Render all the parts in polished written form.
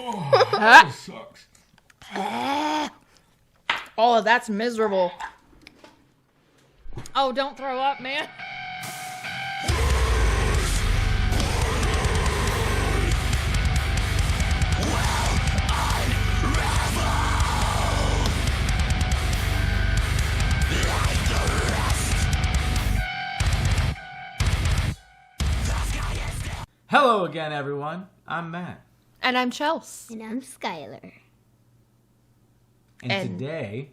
Oh, that sucks. Oh, that's miserable. Oh, don't throw up, man. Hello again, everyone. I'm Matt. And I'm Chels. And I'm Skylar. And today,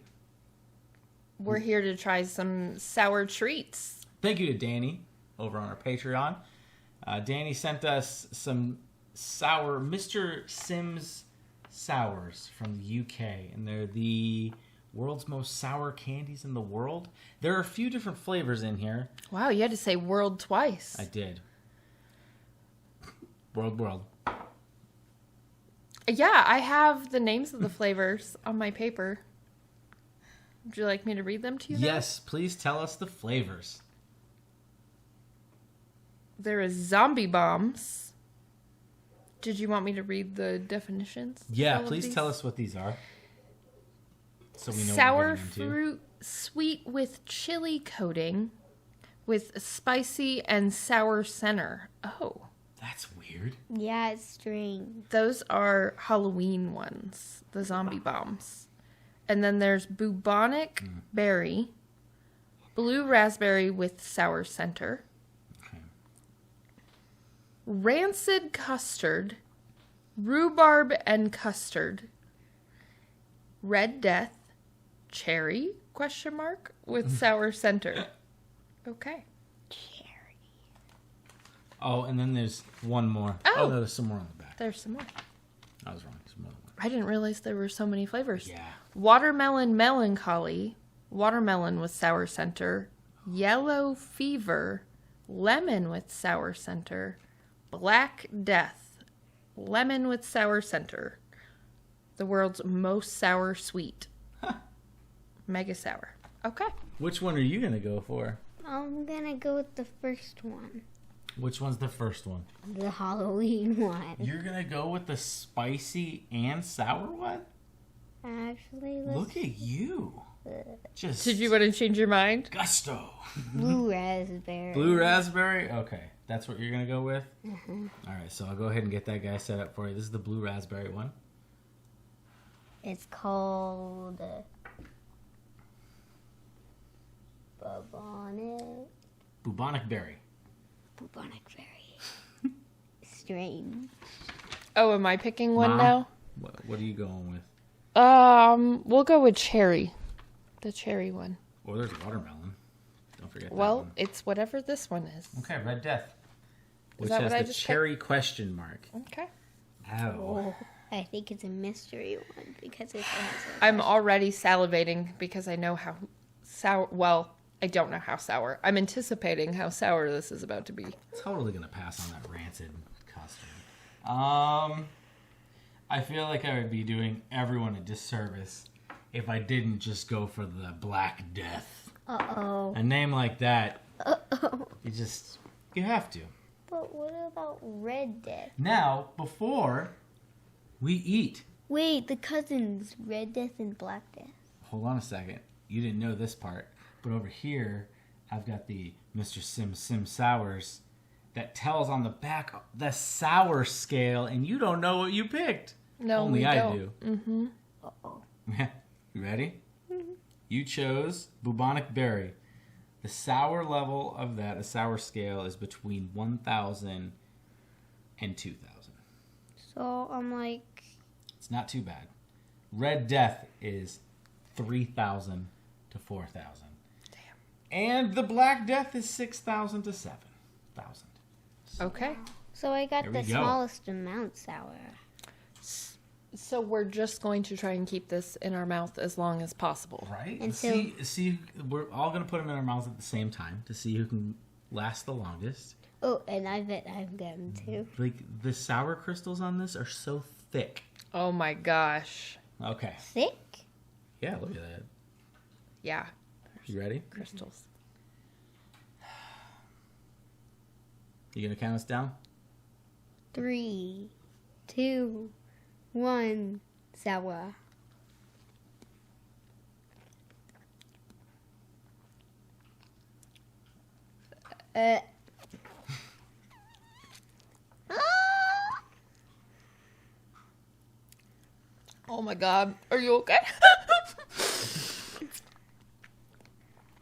we're here to try some sour treats. thank you to Danny over on our Patreon. Danny sent us some sour Mr. Sims sours from the UK, and they're the world's most sour candies in the world. There are a few different flavors in here. Wow, you had to say world twice. I did. World. Yeah, I have the names of the flavors on my paper. Would you like me to read them to you? Yes, please tell us the flavors. There is zombie bombs. Did you want me to read the definitions? Yeah, please tell us what these are. So we know sour what we're getting into. fruit, sweet with chili coating, with spicy and sour center. Oh. That's weird. Yeah, it's strange. Those are Halloween ones, the zombie bombs. And then there's bubonic berry, blue raspberry with sour center, Okay. rancid custard, rhubarb and custard, red death, cherry, ? With sour center. Okay. Oh, and then there's one more. Oh. No, there's some more on the back. There's some more. I was wrong. There's more than one. I didn't realize there were so many flavors. Yeah. Watermelon melancholy, watermelon with sour center, yellow fever, lemon with sour center, black death, lemon with sour center, the world's most sour sweet. Mega sour. Okay. Which one are you going to go for? I'm gonna go with the first one. Which one's the first one? The Halloween one. You're going to go with the spicy and sour one? Actually, Look at you. Just Did you want to change your mind? gusto. blue raspberry. Blue raspberry? Okay. That's what you're going to go with? All right, so I'll go ahead and get that guy set up for you. This is the blue raspberry one. It's called Bubonic berry. bubonic berry. Strange. Oh, am I picking one Mom? now? What are you going with? We'll go with cherry. The cherry one. Oh, there's watermelon. Don't forget that Well, one. it's whatever this one is. Okay, Red Death. Which that has what I the just cherry question mark. Okay. Ow. I think it's a mystery one because it has I'm already salivating because I know how sour. Well, I don't know how sour. I'm anticipating how sour this is about to be. Totally gonna pass on that rancid custard. I feel like I would be doing everyone a disservice if I didn't just go for the Black Death. Uh-oh. A name like that, Uh-oh. you have to. But what about Red Death? Now, before we eat, Wait, the cousins, Red Death and Black Death. hold on a second. You didn't know this part, but over here, I've got the Mr. Sim Sours that tells on the back the sour scale, and you don't know what you picked. No, Only we I don't. do. Mm-hmm. Uh-oh. You ready? You chose bubonic berry. The sour level of that, the sour scale, is between 1,000 and 2,000. So I'm like, It's not too bad. Red Death is 3,000 to 4,000. Damn. And the Black Death is 6,000 to 7,000. Okay. so I got There the we go. smallest amount sour. So we're just going to try and keep this in our mouth as long as possible. Right? And see, we're all going to put them in our mouths at the same time to see who can last the longest. Oh, and I bet I've gotten two. Like, the sour crystals on this are so thick. Oh my gosh. Okay. Thick? Yeah, look at that. Yeah. You ready? Crystals. You going to count us down? 3, 2, 1 sour. Uh. Oh my god. Are you okay?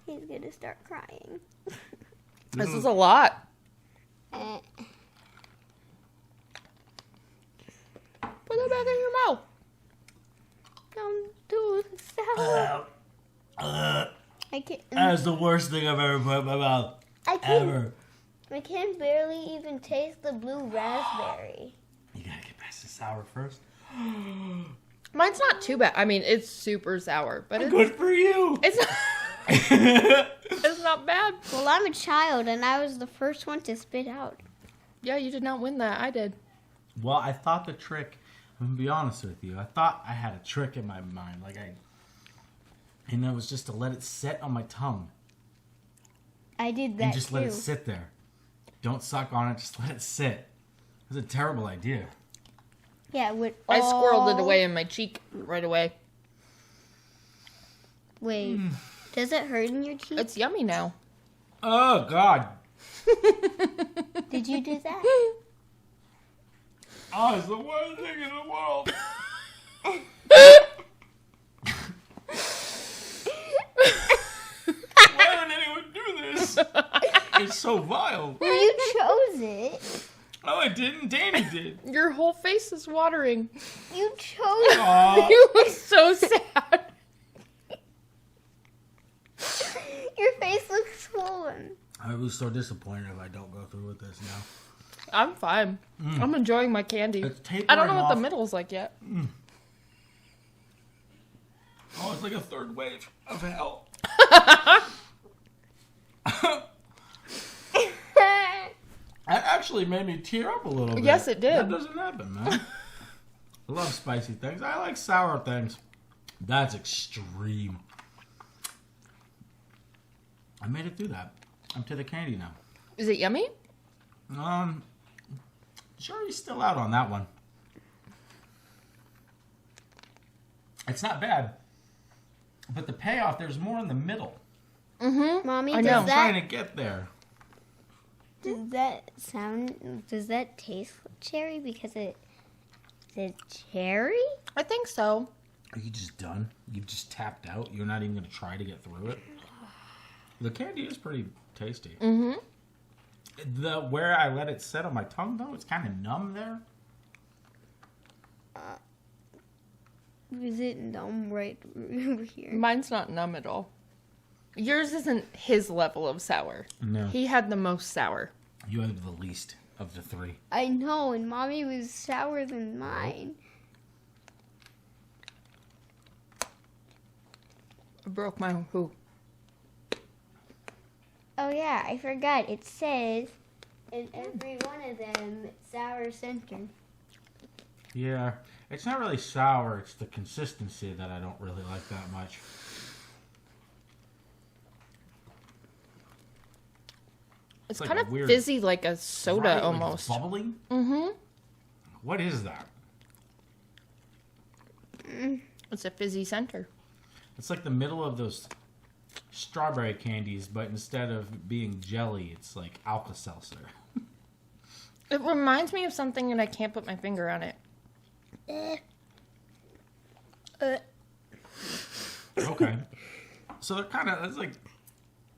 He's gonna start crying. This is a lot. Uh. Put it back in your mouth. Don't do sour. I can't. That's the worst thing I've ever put in my mouth. I can't. Ever. I can barely even taste the blue raspberry. You gotta get past the sour first. Mine's not too bad. I mean, it's super sour, but it's Good for you. it's not, it's not bad. Well, I'm a child, and I was the first one to spit out. Yeah, you did not win that. I did. Well, I thought the trick, I'm gonna be honest with you, I thought I had a trick in my mind. And it was just to let it sit on my tongue. I did that And just too. let it sit there. Don't suck on it, just let it sit. It was a terrible idea. Yeah, with I squirreled it all- away in my cheek right away. Wait, does it hurt in your cheek? It's yummy now. Oh, God. Did you do that? Oh, it's the worst thing in the world. Why would anyone do this? It's so vile. Well, you chose it. Oh, I didn't. Danny did. Your whole face is watering. You chose Aw. You look so sad. Your face looks swollen. I was so disappointed if I don't go through with this now. I'm fine. I'm enjoying my candy. It's tapering I don't know what off. the middle's like yet. Oh, it's like a third wave of hell. That actually made me tear up a little bit. Yes, it did. That doesn't happen, man. I love spicy things. I like sour things. That's extreme. I made it through that. I'm to the candy now. Is it yummy? Jury's still out on that one. It's not bad. But the payoff, there's more in the middle. Mm-hmm. Mommy, I does know. I'm trying that to get there. does that taste like cherry because it is cherry? I think so. Are you just done? You've just tapped out? You're not even going to try to get through it? The candy is pretty tasty. Mm-hmm. Where I let it sit on my tongue, though, it's kind of numb there. Is it numb right over here? Mine's not numb at all. Yours isn't his level of sour. No. He had the most sour. You have the least of the three. I know, and Mommy was sour than mine. I broke my who? Oh yeah, I forgot. It says in every one of them, sour center. Yeah. It's not really sour. It's the consistency that I don't really like that much. It's like kind a of weird- fizzy, like a soda Right? Like almost. bubbly? Mm-hmm. What is that? It's a fizzy center. It's like the middle of those strawberry candies, but instead of being jelly, it's like Alka-Seltzer. It reminds me of something, and I can't put my finger on it. Okay. So they're it's like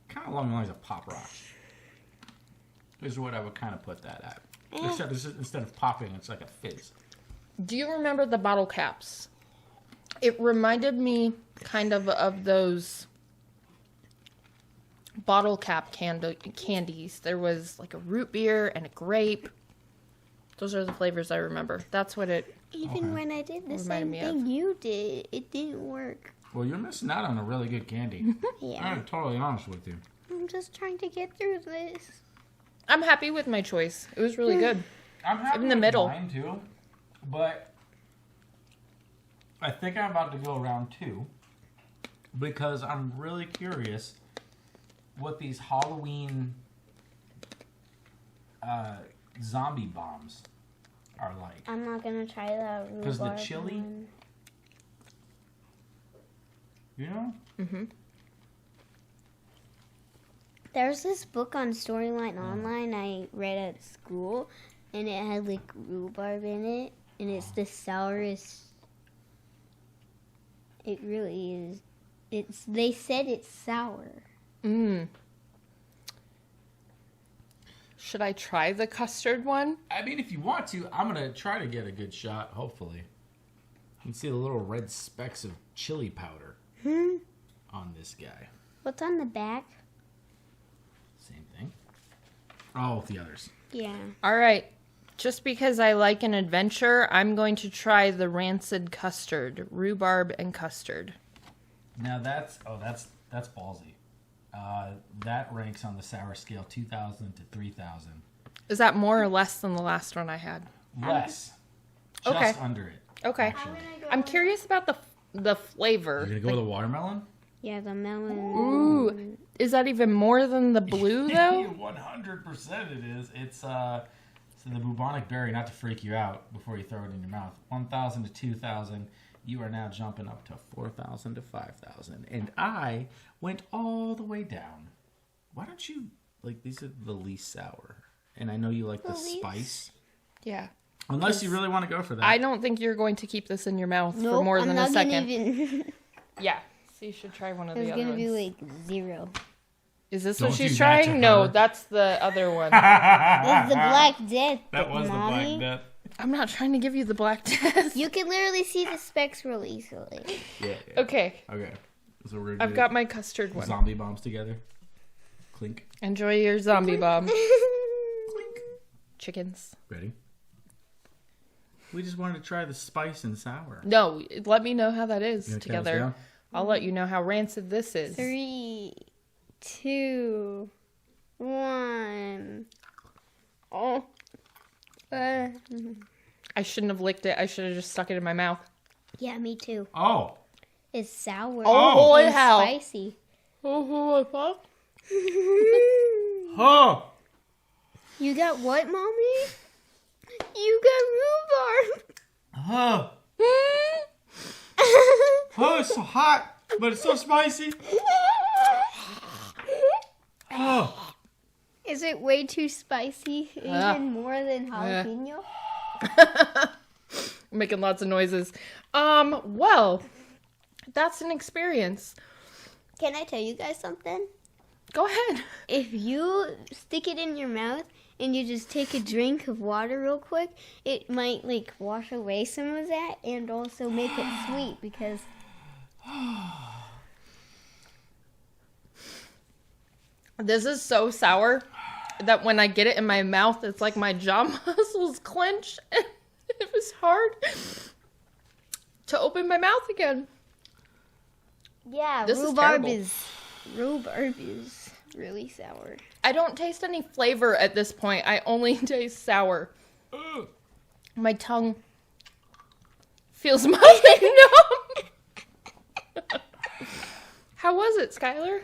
kind of along the lines of Pop Rocks. Is what I would kind of put that at. Except instead of popping, it's like a fizz. Do you remember the bottle caps? It reminded me kind of those bottle cap candies. There was like a root beer and a grape. Those are the flavors I remember. That's what it... Even Okay. when I did the Reminded same me thing you did, it didn't work. Well, you're missing out on a really good candy. Yeah, I'm totally honest with you. I'm just trying to get through this. I'm happy with my choice. It was really good. I'm happy In the with middle. mine too, but I think I'm about to go round 2 because I'm really curious what these Halloween zombie bombs are like. I'm not gonna try that rhubarb. Because the chili? one. You know? Mm-hmm. There's this book on Storyline Online I read at school, and it had like rhubarb in it, and it's the sourest. It really is. They said it's sour. Mm. Should I try the custard one? I mean, if you want to, I'm going to try to get a good shot, hopefully. You can see the little red specks of chili powder on this guy. What's on the back? Same thing. Oh, the others. Yeah. All right. Just because I like an adventure, I'm going to try the rancid custard, rhubarb and custard. Now that's ballsy. That ranks on the sour scale 2,000 to 3,000. Is that more or less than the last one I had? Less. Okay. Just under it. Okay. Actually. I'm curious about the flavor. You're going to go with the watermelon? Yeah, the melon. Ooh. Is that even more than the blue, though? 100% it is. It's so the bubonic berry, not to freak you out before you throw it in your mouth. 1,000 to 2,000. You are now jumping up to 4,000 to 5,000. And I went all the way down. Why don't you, like, these are the least sour. And I know you like the spice. Yeah. Unless you really want to go for that. I don't think you're going to keep this in your mouth for Nope, more I'm than not a second. Gonna even... Yeah. So you should try one of It's the other gonna ones. be like 0. Is this Don't what do she's that to trying? No, her. that's the other one. That's the Black Death. That was Mommy. the Black Death. I'm not trying to give you the Black Death. You can literally see the specks real easily. Yeah. Okay. Okay. So we're gonna I've do got my custard one. zombie bombs together. Clink. Enjoy your zombie bomb. Clink. Chickens. Ready? We just wanted to try the spice and sour. No, let me know how that is You gonna count us together. down? I'll let you know how rancid this is. 3, 2, 1. Oh. I shouldn't have licked it. I should have just stuck it in my mouth. Yeah, me too. Oh. It's sour. Oh, holy and hell. spicy. Oh. You got what, Mommy? You got rhubarb. Oh. Oh, it's so hot, but it's so spicy. Oh. Is it way too spicy? Even more than jalapeno? Making lots of noises. Well, that's an experience. Can I tell you guys something? Go ahead. If you stick it in your mouth and you just take a drink of water real quick, it might like wash away some of that and also make it sweet because This is so sour that when I get it in my mouth, it's like my jaw muscles clench. And it was hard to open my mouth again. yeah, This is rhubarb terrible. is really sour. I don't taste any flavor at this point. I only taste sour. My tongue feels numb. How was it, Skylar?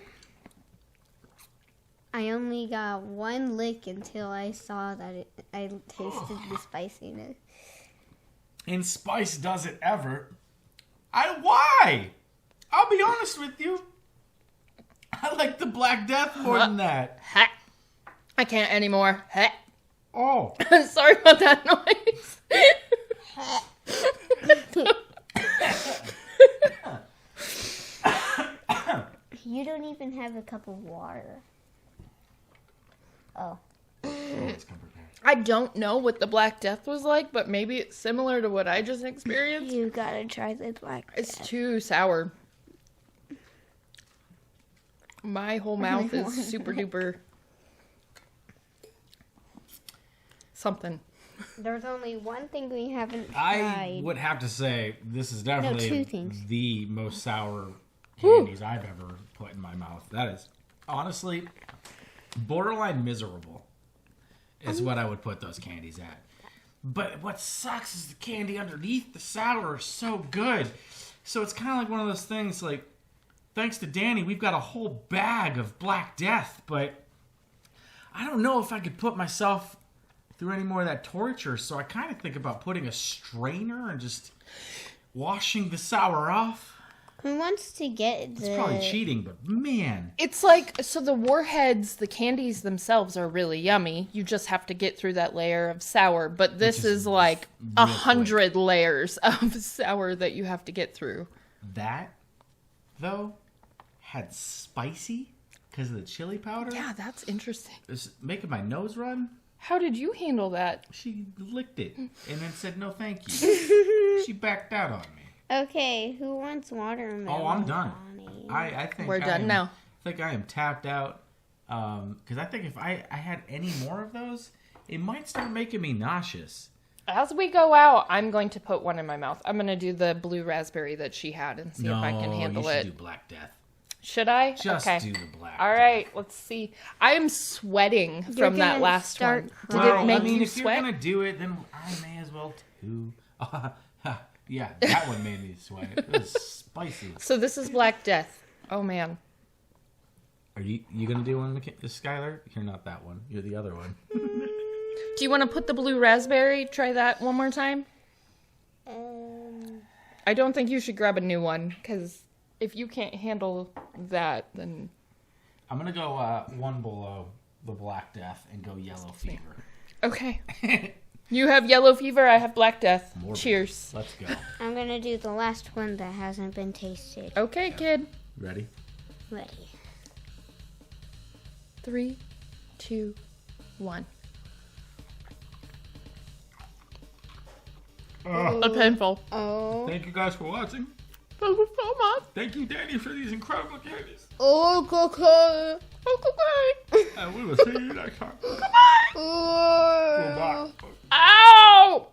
I only got one lick until I saw that I tasted the spiciness. And spice does it ever. Why? I'll be honest with you. I like the Black Death more than that. Ha. I can't anymore. Ha. Oh. Sorry about that noise. You don't even have a cup of water. Oh. Let's come prepared. I don't know what the Black Death was like, but maybe it's similar to what I just experienced. You gotta try the Black It's Death. too sour. My whole mouth is super duper something. There's only one thing we haven't I tried. would have to say this is definitely two things. the most sour candies I've ever put in my mouth. That is honestly borderline miserable is what I would put those candies at. But what sucks is the candy underneath the sour is so good. So it's kind of like one of those things like, thanks to Danny, we've got a whole bag of Black Death, but I don't know if I could put myself through any more of that torture, so I kind of think about putting a strainer and just washing the sour off. Who wants to get It's probably cheating, but man. It's like, so the warheads, the candies themselves are really yummy. You just have to get through that layer of sour. But this is like 100 layers of sour that you have to get through. That, though, had spicy because of the chili powder. Yeah, that's interesting. It's making my nose run. How did you handle that? She licked it and then said no thank you. She backed out on me. Okay, who wants watermelon? Oh, I'm done. Bonnie? I think We're done now. I think I am tapped out. Because I think if I had any more of those, it might start making me nauseous. As we go out, I'm going to put one in my mouth. I'm going to do the blue raspberry that she had and see if I can handle you should it. do Black Death. Should I? Just okay. do the Black All Death. right, let's see. I am sweating from that gonna last start one. crying. Did it make I mean, you if sweat? you're going to do it, then I may as well too. Yeah, that one made me sweat. It was spicy. So this is Black Death. Oh, man. Are you going to do one, Skylar? You're not that one. You're the other one. Do you want to put the blue raspberry? Try that one more time? I don't think you should grab a new one, because if you can't handle that, then... I'm going to go one below the Black Death and go Yellow Fever. Okay. You have yellow fever, I have Black Death. Morbid. Cheers. Let's go. I'm gonna do the last one that hasn't been tasted. Okay, kid. Ready? Ready. 3, 2, 1. A painful. Oh. Thank you guys for watching. Thank you so much. Thank you, Danny, for these incredible candies. Oh, okay. Okay. And we will see you next time. Oh. Goodbye. Ow!